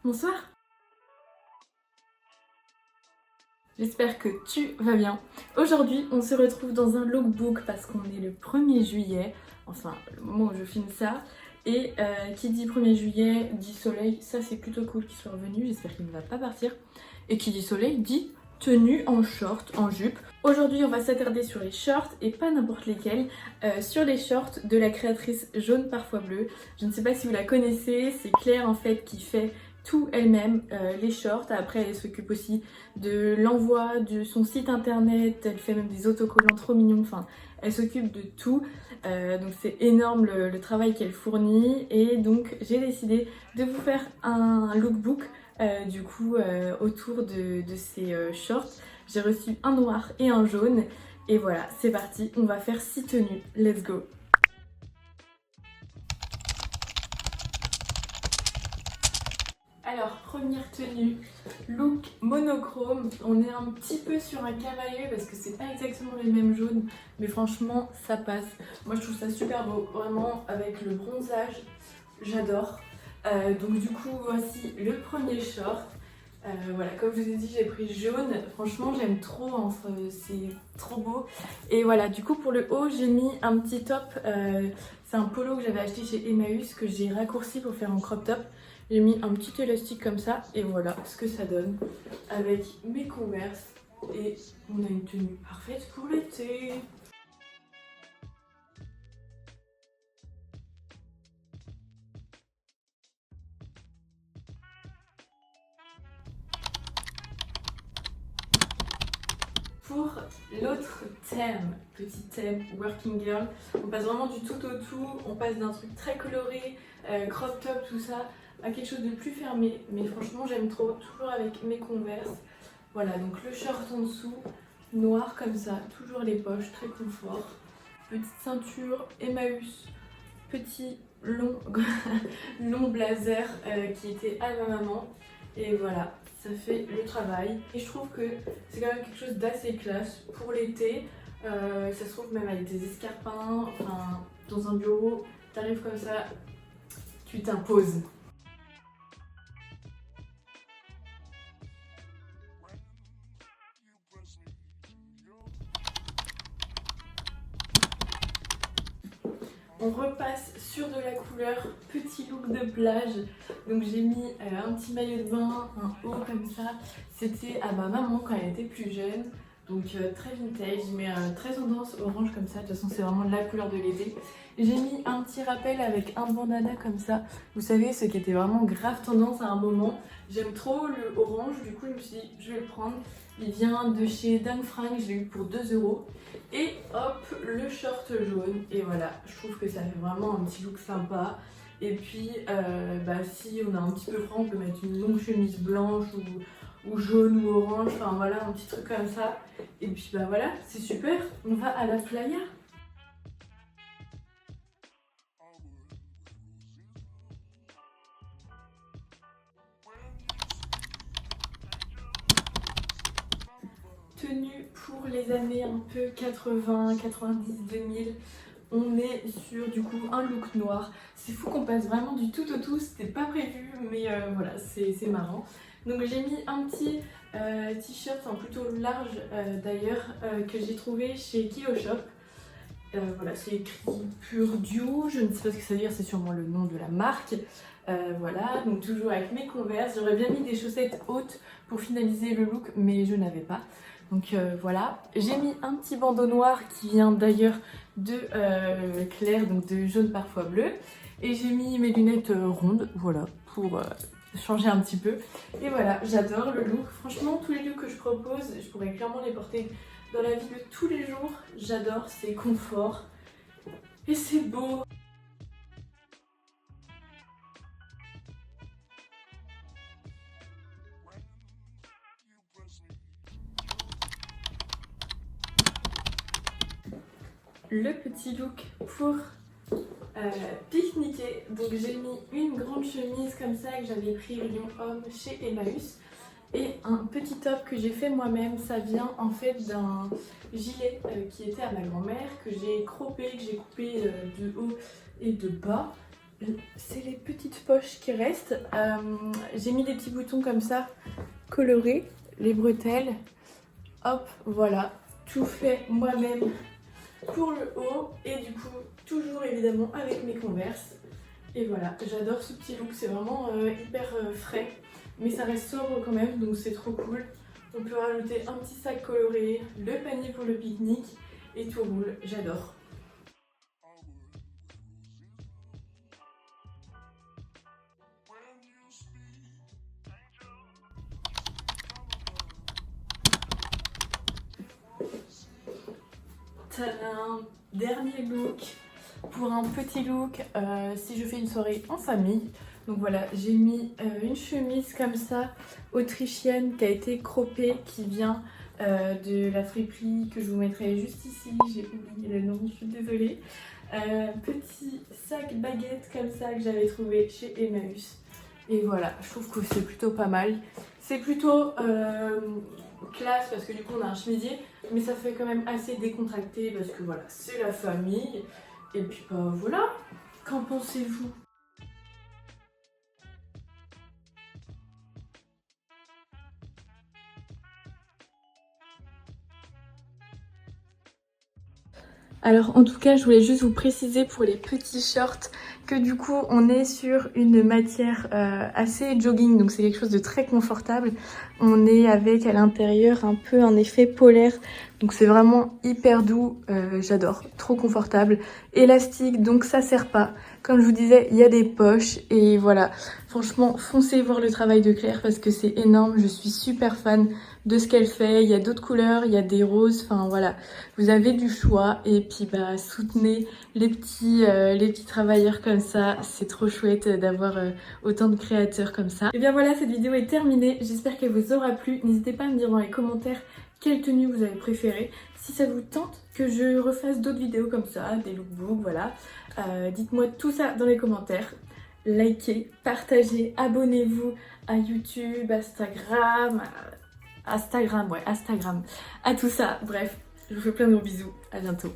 Bonsoir. J'espère que tu vas bien. Aujourd'hui, on se retrouve dans un lookbook parce qu'on est le 1er juillet, enfin le moment où je filme ça. Et qui dit 1er juillet dit soleil, ça c'est plutôt cool qu'il soit revenu, j'espère qu'il ne va pas partir. Et qui dit soleil dit tenue en short, en jupe. Aujourd'hui, on va s'attarder sur les shorts et pas n'importe lesquels. Sur les shorts de la créatrice Jaune Parfois Bleu. Je ne sais pas si vous la connaissez, c'est Claire en fait qui fait tout elle-même, les shorts. Après, elle s'occupe aussi de l'envoi de son site internet, elle fait même des autocollants trop mignons, enfin, elle s'occupe de tout. Donc c'est énorme le travail qu'elle fournit et donc j'ai décidé de vous faire un lookbook autour de ces shorts. J'ai reçu un noir et un jaune et voilà, c'est parti, on va faire 6 tenues, let's go. Alors, première tenue, look monochrome. On est un petit peu sur un cavalier parce que c'est pas exactement les mêmes jaunes, mais franchement, ça passe. Moi, je trouve ça super beau, vraiment, avec le bronzage, j'adore. Donc du coup, voici le premier short. Voilà, comme je vous ai dit, j'ai pris jaune. Franchement, j'aime trop, hein, c'est trop beau. Et voilà, du coup, pour le haut, j'ai mis un petit top. C'est un polo que j'avais acheté chez Emmaüs que j'ai raccourci pour faire un crop top. J'ai mis un petit élastique comme ça et voilà ce que ça donne avec mes Converse. Et on a une tenue parfaite pour l'été. Pour l'autre thème, petit thème working girl, on passe vraiment du tout au tout, on passe d'un truc très coloré, crop top, tout ça, à quelque chose de plus fermé. Mais franchement, j'aime trop, toujours avec mes Converse. Voilà, donc le short en dessous, noir comme ça, toujours les poches, très confort. Petite ceinture, Emmaüs, petit long, long blazer qui était à ma maman. Et voilà, ça fait le travail. Et je trouve que c'est quand même quelque chose d'assez classe pour l'été. Ça se trouve même avec des escarpins, enfin, dans un bureau, t'arrives comme ça, tu t'imposes. On repasse sur de la couleur, petit look de plage. Donc j'ai mis un petit maillot de bain, un haut comme ça. C'était à ma maman quand elle était plus jeune. Donc très vintage, mais très tendance orange comme ça. De toute façon c'est vraiment la couleur de l'été. J'ai mis un petit rappel avec un bandana comme ça. Vous savez, ce qui était vraiment grave tendance à un moment. J'aime trop le orange, du coup je me suis dit je vais le prendre. Il vient de chez Dan Frank, je l'ai eu pour 2 €. Et hop, le short jaune. Et voilà, je trouve que ça fait vraiment un petit look sympa. Et puis, si on a un petit peu froid, on peut mettre une longue chemise blanche ou jaune ou orange. Enfin voilà, un petit truc comme ça. Et puis bah voilà, c'est super. On va à la playa. Tenue pour les années un peu 80, 90, 2000. On est sur du coup un look noir. C'est fou qu'on passe vraiment du tout au tout, c'était pas prévu, mais voilà, c'est marrant. Donc j'ai mis un petit t-shirt, enfin plutôt large d'ailleurs, que j'ai trouvé chez Kioshop. Voilà, c'est écrit Pure Dew, je ne sais pas ce que ça veut dire, c'est sûrement le nom de la marque. Voilà, donc toujours avec mes Converse. J'aurais bien mis des chaussettes hautes pour finaliser le look, mais je n'avais pas. Donc voilà, j'ai mis un petit bandeau noir qui vient d'ailleurs de Claire, donc de Jaune Parfois Bleu. Et j'ai mis mes lunettes rondes, voilà, pour changer un petit peu. Et voilà, j'adore le look. Franchement, tous les looks que je propose, je pourrais clairement les porter dans la vie de tous les jours. J'adore, c'est confort et c'est beau. Le petit look pour pique-niquer. Donc j'ai mis une grande chemise comme ça que j'avais pris rayon homme chez Emmaüs. Et un petit top que j'ai fait moi-même. Ça vient en fait d'un gilet qui était à ma grand-mère, que j'ai croppé, que j'ai coupé de haut et de bas. c'est les petites poches qui restent. J'ai mis des petits boutons comme ça, colorés, les bretelles. Hop, voilà, tout fait moi-même pour le haut. Et du coup, toujours évidemment avec mes Converse. Et voilà, j'adore ce petit look, c'est vraiment hyper frais. Mais ça reste sobre quand même, donc c'est trop cool. On peut rajouter un petit sac coloré, le panier pour le pique-nique et tout roule, j'adore. Tadam! Dernier look pour un petit look si je fais une soirée en famille. Donc voilà, j'ai mis une chemise comme ça autrichienne qui a été croppée, qui vient de la friperie que je vous mettrai juste ici. J'ai oublié le nom, je suis désolée. Petit sac baguette comme ça que j'avais trouvé chez Emmaüs. Et voilà, je trouve que c'est plutôt pas mal. C'est plutôt classe parce que du coup on a un chemisier, mais ça fait quand même assez décontracté parce que voilà, c'est la famille. Et puis bah voilà, qu'en pensez-vous? Alors en tout cas, je voulais juste vous préciser pour les petits shorts que du coup on est sur une matière assez jogging, donc c'est quelque chose de très confortable. On est avec à l'intérieur un peu un effet polaire, donc c'est vraiment hyper doux, j'adore, trop confortable. Élastique, donc ça serre pas. Comme je vous disais, il y a des poches et voilà. Franchement, foncez voir le travail de Claire parce que c'est énorme, je suis super fan de ce qu'elle fait. Il y a d'autres couleurs, il y a des roses, enfin voilà. Vous avez du choix et puis bah soutenez les petits travailleurs comme ça. C'est trop chouette d'avoir autant de créateurs comme ça. Et bien voilà, cette vidéo est terminée. J'espère qu'elle vous aura plu. N'hésitez pas à me dire dans les commentaires quelle tenue vous avez préférée. Si ça vous tente que je refasse d'autres vidéos comme ça, des lookbooks, voilà. Dites-moi tout ça dans les commentaires. Likez, partagez, abonnez-vous à YouTube, Instagram, Instagram, à tout ça. Bref, je vous fais plein de gros bisous. À bientôt.